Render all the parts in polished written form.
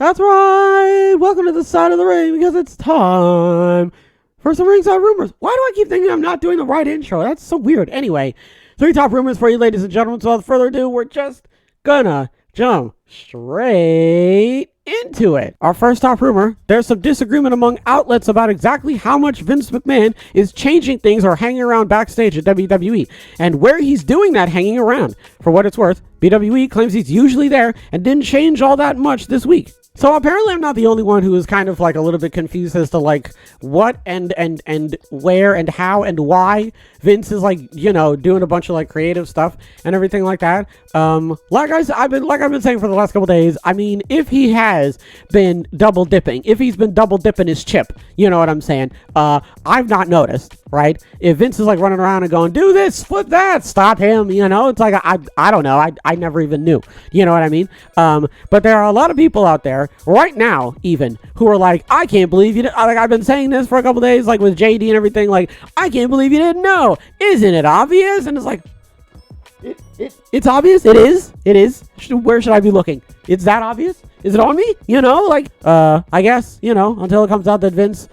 That's right! Welcome to the side of the ring because it's time for some ringside rumors. Why do I keep thinking I'm not doing the right intro? That's so weird. Anyway, 3 top rumors for you, ladies and gentlemen. So without further ado, we're just gonna jump straight into it. Our first top rumor: there's some disagreement among outlets about exactly how much Vince McMahon is changing things or hanging around backstage at WWE, and where he's doing that hanging around. For what it's worth, WWE claims he's usually there and didn't change all that much this week. So apparently I'm not the only one who is kind of like a little bit confused as to like what and where and how and why Vince is like, you know, doing a bunch of like creative stuff and everything like that. Like I've been saying for the last couple days, I mean, if he has been double dipping, if he's been double dipping his chip, you know what I'm saying? I've not noticed, right? If Vince is like running around and going, do this, flip that, stop him, you know, it's like, I don't know. I never even knew, you know what I mean? But there are a lot of people out there right now even who are like, I can't believe you didn't, like I've been saying this for a couple days, like with JD and everything, like, I can't believe you didn't know. Isn't it obvious? And it's like, it's obvious. It is. Where should I be looking? It's that obvious? Is it on me? You know, like, I guess, you know, until it comes out that Vince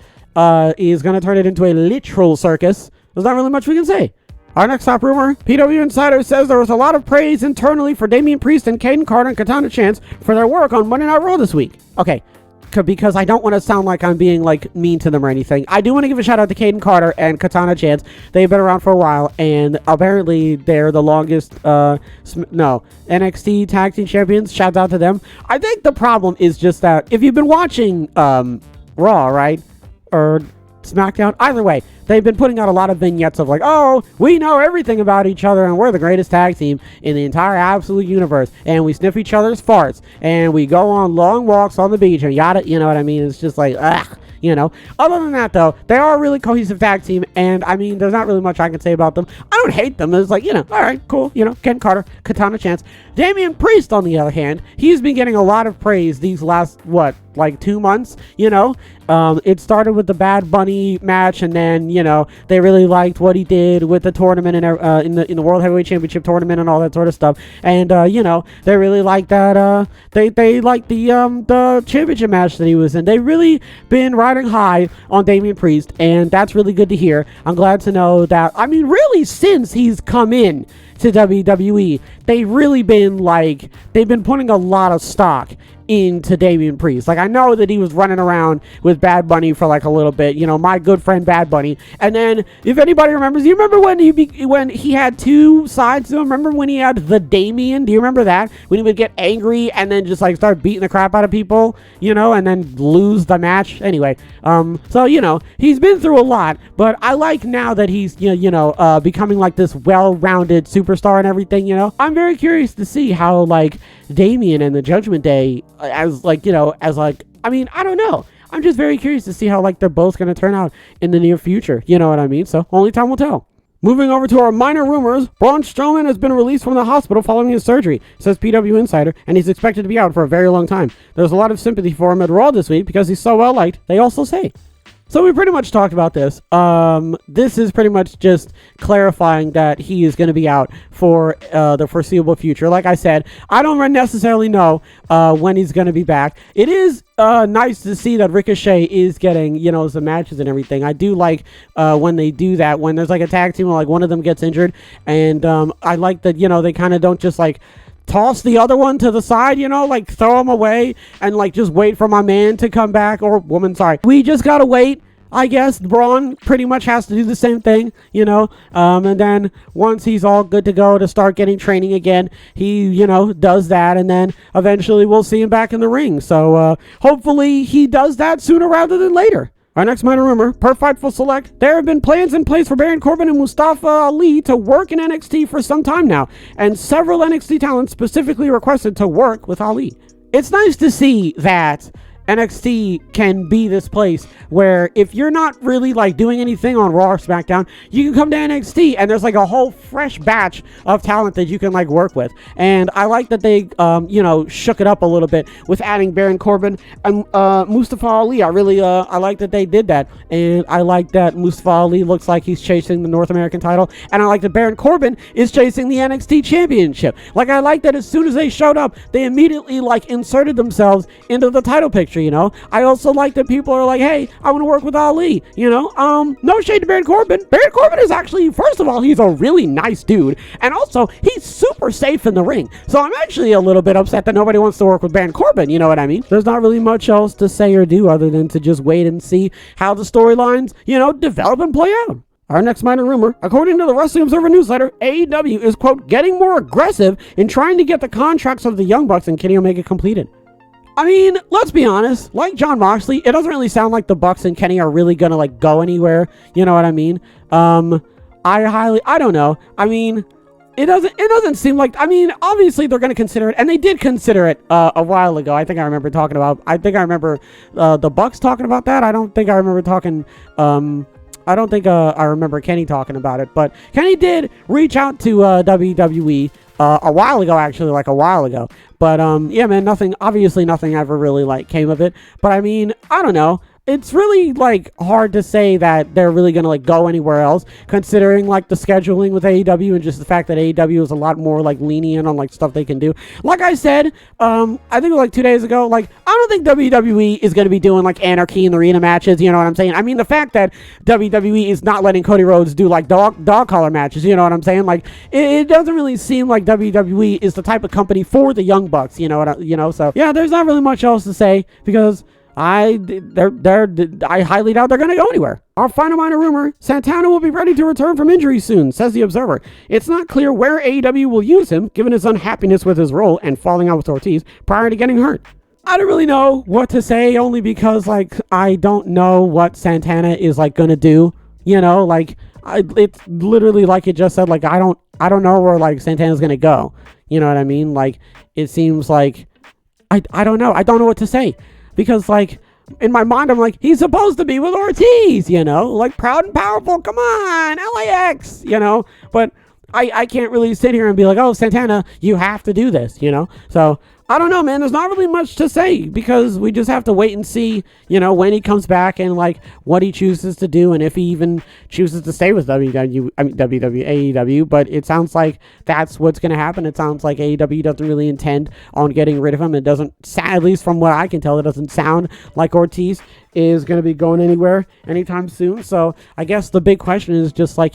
is going to turn it into a literal circus, there's not really much we can say. Our next top rumor: PW Insider says there was a lot of praise internally for Damien Priest and Caden Carter and Katana Chance for their work on Monday Night Raw this week. Okay, because I don't want to sound like I'm being like mean to them or anything. I do want to give a shout out to Caden Carter and Katana Chance. They've been around for a while, and apparently they're the longest NXT tag team champions. Shout out to them. I think the problem is just that if you've been watching Raw, right, or SmackDown, either way, they've been putting out a lot of vignettes of like, oh, we know everything about each other and we're the greatest tag team in the entire absolute universe, and we sniff each other's farts and we go on long walks on the beach and yada, you know what I mean? It's just like, ugh, you know. Other than that, though, they are a really cohesive tag team, and I mean, there's not really much I can say about them. I don't hate them. It's like, you know, all right, cool, you know, Ken Carter, Katana Chance. Damien Priest, on the other hand, he's been getting a lot of praise these last, like 2 months, you know. It started with the Bad Bunny match, and then, you know, they really liked what he did with the tournament and in the World Heavyweight Championship tournament and all that sort of stuff. And you know, they really liked that. They liked the championship match that he was in. They've really been riding high on Damien Priest, and that's really good to hear. I'm glad to know that. I mean, really, since he's come in to WWE, they've been putting a lot of stock into Damien Priest. Like, I know that he was running around with Bad Bunny for like a little bit, you know, my good friend Bad Bunny. And then, if anybody remembers, you remember when he had two sides to him? Remember when he had the Damien? Do you remember that? When he would get angry and then just like start beating the crap out of people, you know, and then lose the match. Anyway, so, you know, he's been through a lot, but I like now that he's, becoming like this well-rounded superstar and everything, you know. I'm very curious to see how like Damien and the Judgment Day I mean, I don't know. I'm just very curious to see how like they're both going to turn out in the near future. You know what I mean? So only time will tell. Moving over to our minor rumors: Braun Strowman has been released from the hospital following his surgery, says PW Insider, and he's expected to be out for a very long time. There's a lot of sympathy for him at Raw this week because he's so well liked, they also say. So we pretty much talked about this. This is pretty much just clarifying that he is going to be out for the foreseeable future. Like I said, I don't necessarily know when he's going to be back. It is nice to see that Ricochet is getting, you know, some matches and everything. I do like when they do that, when there's like a tag team where like one of them gets injured, and I like that, you know, they kind of don't just like toss the other one to the side, you know, like throw him away and like just wait for my man to come back, or woman, sorry. We just gotta wait. I guess Braun pretty much has to do the same thing, you know, and then once he's all good to go to start getting training again, he, you know, does that, and then eventually we'll see him back in the ring. So hopefully he does that sooner rather than later. Our next minor rumor: per Fightful Select, there have been plans in place for Baron Corbin and Mustafa Ali to work in NXT for some time now, and several NXT talents specifically requested to work with Ali. It's nice to see that NXT can be this place where if you're not really like doing anything on Raw or SmackDown, you can come to NXT and there's like a whole fresh batch of talent that you can like work with. And I like that they, shook it up a little bit with adding Baron Corbin and Mustafa Ali. I like that they did that. And I like that Mustafa Ali looks like he's chasing the North American title. And I like that Baron Corbin is chasing the NXT championship. Like, I like that as soon as they showed up, they immediately like inserted themselves into the title picture. I also like that people are like, hey, I want to work with Ali. No shade to Baron Corbin. Baron Corbin is actually, first of all, he's a really nice dude, and also he's super safe in the ring. So I'm actually a little bit upset that nobody wants to work with Baron Corbin. You know what I mean? There's not really much else to say or do other than to just wait and see how the storylines, develop and play out. Our next minor rumor, according to the Wrestling Observer newsletter, AEW is, quote, getting more aggressive in trying to get the contracts of the Young Bucks and Kenny Omega completed. I mean, let's be honest, like Jon Moxley, it doesn't really sound like the Bucks and Kenny are really gonna like go anywhere. You know what I mean? I don't know. I mean, it doesn't seem like, obviously they're gonna consider it, and they did consider it a while ago. I remember the Bucks talking about that. I don't think I remember Kenny talking about it, but Kenny did reach out to WWE a while ago. But yeah, man, nothing ever really like came of it. But I mean, I don't know. It's really like hard to say that they're really going to like go anywhere else, considering like the scheduling with AEW and just the fact that AEW is a lot more like lenient on like stuff they can do. Like I said, I think it was like 2 days ago, like I don't think WWE is going to be doing like Anarchy in the Arena matches. You know what I'm saying? I mean, the fact that WWE is not letting Cody Rhodes do like dog collar matches. You know what I'm saying? Like it doesn't really seem like WWE is the type of company for the Young Bucks. So yeah, there's not really much else to say because I highly doubt they're going to go anywhere. Our final minor rumor, Santana will be ready to return from injury soon, says the Observer. It's not clear where AEW will use him, given his unhappiness with his role and falling out with Ortiz prior to getting hurt. I don't really know what to say, only because, like, I don't know what Santana is, like, going to do. It's literally like it just said, like, I don't know where, like, Santana's going to go. You know what I mean? Like, it seems like, I don't know. I don't know what to say. Because, like, in my mind, I'm like, he's supposed to be with Ortiz, like, proud and powerful, come on, LAX, but I can't really sit here and be like, oh, Santana, you have to do this, so I don't know, man. There's not really much to say because we just have to wait and see, when he comes back and like what he chooses to do and if he even chooses to stay with AEW. But it sounds like that's what's going to happen. It sounds like AEW doesn't really intend on getting rid of him. It doesn't, at least from what I can tell, it doesn't sound like Ortiz is going to be going anywhere anytime soon. So I guess the big question is just like,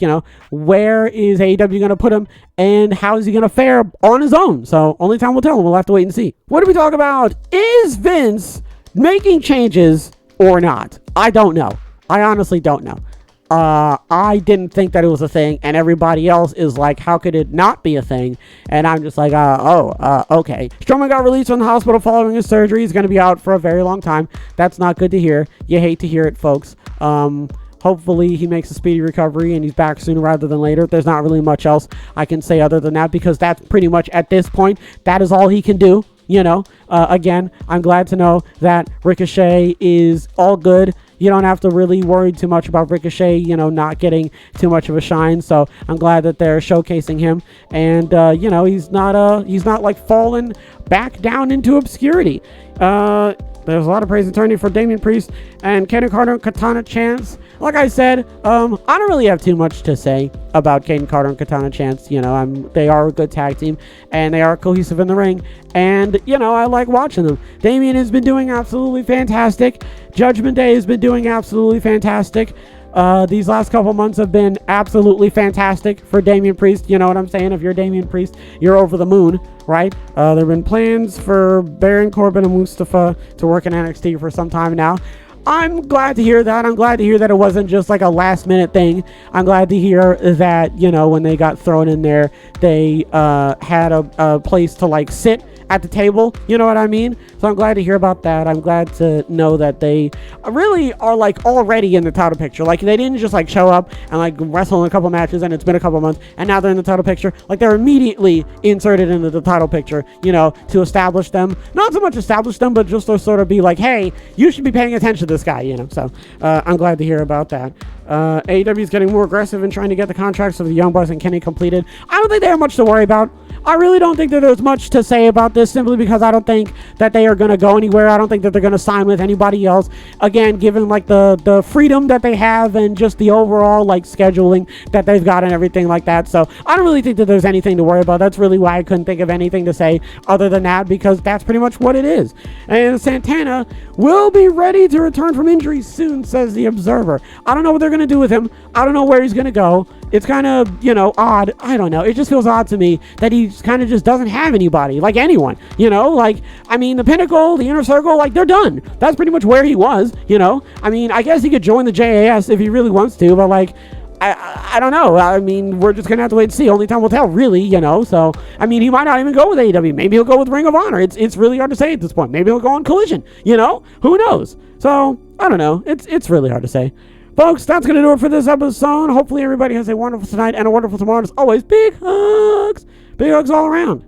where is AEW going to put him and how is he going to fare on his own? So only time will tell, and we'll have to wait and see. What do we talk about? Is Vince making changes or not? I don't know. I honestly don't know. I didn't think that it was a thing, and everybody else is like, how could it not be a thing? And I'm just like, okay. Strowman got released from the hospital following his surgery. He's going to be out for a very long time. That's not good to hear. You hate to hear it, folks. Hopefully he makes a speedy recovery and he's back sooner rather than later. There's not really much else I can say other than that because that's pretty much at this point, that is all he can do. Again, I'm glad to know that Ricochet is all good. You don't have to really worry too much about Ricochet, not getting too much of a shine. So I'm glad that they're showcasing him. And, he's not like falling back down into obscurity. There's a lot of praise and turning for Damien Priest and Caden Carter and Katana Chance. Like I said, I don't really have too much to say about Caden Carter and Katana Chance. They are a good tag team and they are cohesive in the ring. And, I like watching them. Damien has been doing absolutely fantastic. Judgment Day has been doing absolutely fantastic. These last couple months have been absolutely fantastic for Damien Priest. You know what I'm saying? If you're Damien Priest, you're over the moon, right? There have been plans for Baron Corbin and Mustafa to work in NXT for some time now. I'm glad to hear that. I'm glad to hear that it wasn't just like a last minute thing. I'm glad to hear that, when they got thrown in there, they had a place to like sit at the table. You know what I mean? So I'm glad to hear about that. I'm glad to know that they really are like already in the title picture. Like they didn't just like show up and like wrestle in a couple matches and it's been a couple months and now they're in the title picture. Like they're immediately inserted into the title picture, you know, to establish them. Not so much establish them, but just to sort of be like, hey, you should be paying attention to this guy, you know. So I'm glad to hear about that. AEW is getting more aggressive in trying to get the contracts of the Young Bucks and Kenny completed. I don't think they have much to worry about. I really don't think that there's much to say about this, simply because I don't think that they are going to go anywhere. I don't think that they're going to sign with anybody else. Again, given like the freedom that they have and just the overall like scheduling that they've got and everything like that. So I don't really think that there's anything to worry about. That's really why I couldn't think of anything to say other than that, because that's pretty much what it is. And Santana will be ready to return from injury soon, says the Observer. I don't know what they're going to do with him. I don't know where he's going to go. It's kind of, you know, odd. I don't know. It just feels odd to me that he kind of just doesn't have anybody, like anyone, you know, like, I mean, the Pinnacle, the Inner Circle, like they're done. That's pretty much where he was, you know. I mean, I guess he could join the JAS if he really wants to, but like, I don't know. I mean, we're just going to have to wait and see. Only time will tell, really, you know. So, I mean, he might not even go with AEW. Maybe he'll go with Ring of Honor. It's really hard to say at this point. Maybe he'll go on Collision, you know. Who knows? So, I don't know. It's really hard to say. Folks, that's going to do it for this episode. Hopefully everybody has a wonderful tonight and a wonderful tomorrow. As always, big hugs. Big hugs all around.